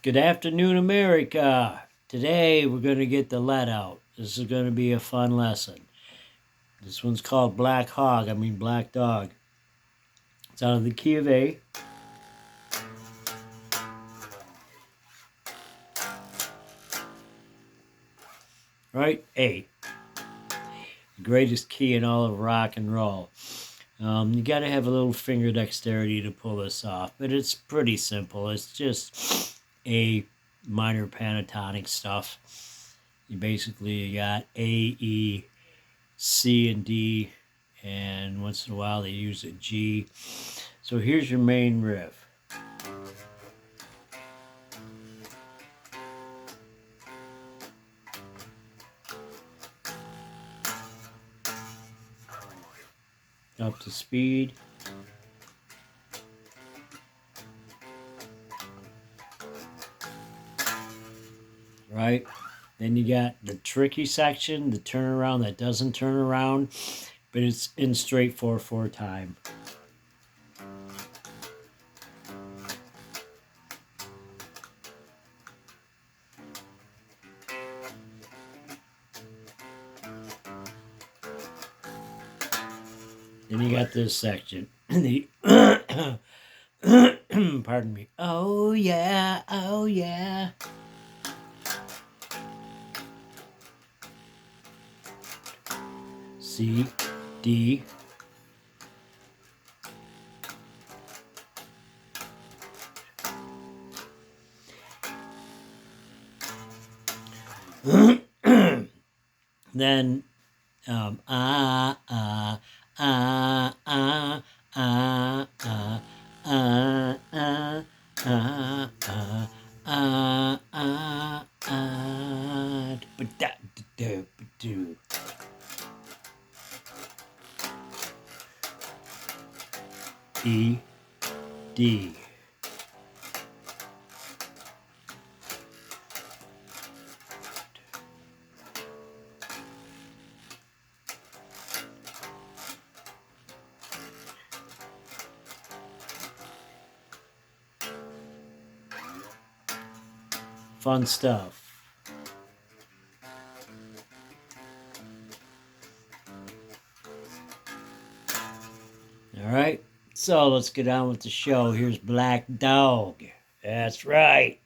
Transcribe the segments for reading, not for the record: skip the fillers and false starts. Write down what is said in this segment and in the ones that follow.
Good afternoon, America. Today we're going to get the lead out. This is going to be a fun lesson. This one's called Black Dog. It's out of the key of A. Right? A. The greatest key in all of rock and roll. You got to have a little finger dexterity to pull this off, but it's pretty simple. It's just A minor pentatonic stuff. You basically got A, E, C, and D, and once in a while they use a G. So here's your main riff. Up to speed. Right? Then you got the tricky section, the turnaround that doesn't turn around, but it's in straight 4/4 time. Then you got this section. The pardon me. Oh yeah, oh yeah. C, D. Then ah ah ah ah ah ah ah ah ah ah ah ah do. E, D. Fun stuff. All right. So let's get on with the show. Here's Black Dog. That's right.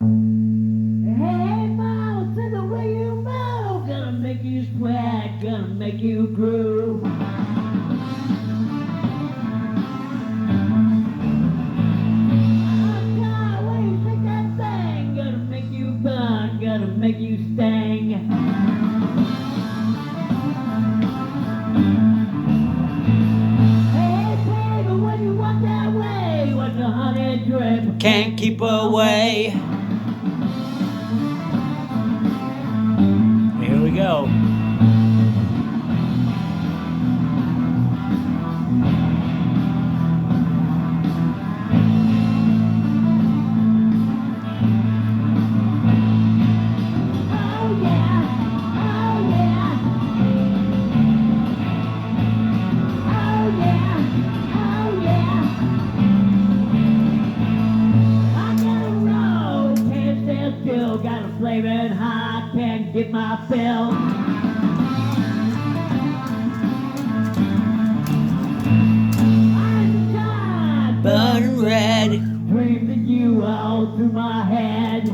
Hey, mama, see the way you move. Gonna make you sweat, gonna make you groove. Gonna make you sting. Hey, baby, when you walk that way, watch the honey drip. Can't keep away. Here we go. Got a flaming hot, can't get my fill. I'm tired, Burning red. dreaming you all through my head.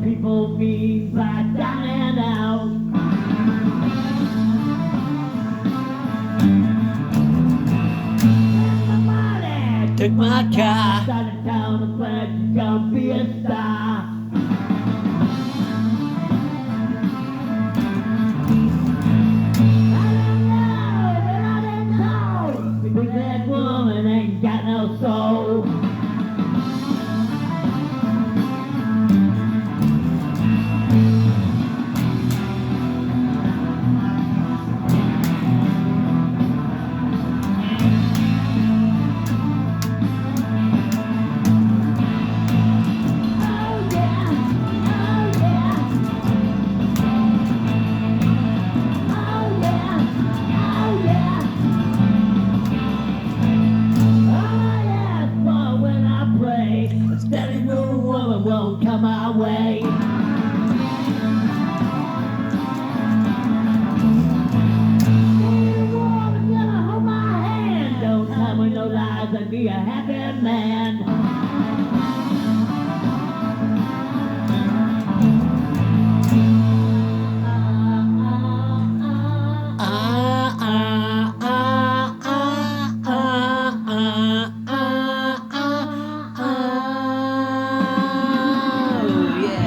People mean by down and out. Took my car. Started town and said you're gonna be a star. Big bad woman ain't got no soul. Oh yeah, oh yeah. Oh yeah, oh yeah. I ask for when I pray, a steady moon woman won't come my way. Steady woman gonna hold my hand. Don't tell me no lies and be a happy man. Oh, yeah.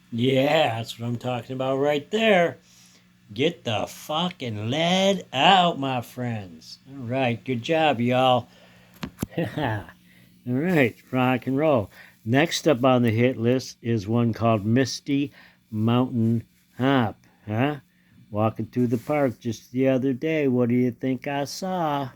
Yeah, that's what I'm talking about right there. Get the fucking lead out, my friends. All right, good job, y'all. All right, rock and roll. Next up on the hit list is one called Misty Mountain Hop. Huh? Walking through the park just the other day, what do you think I saw?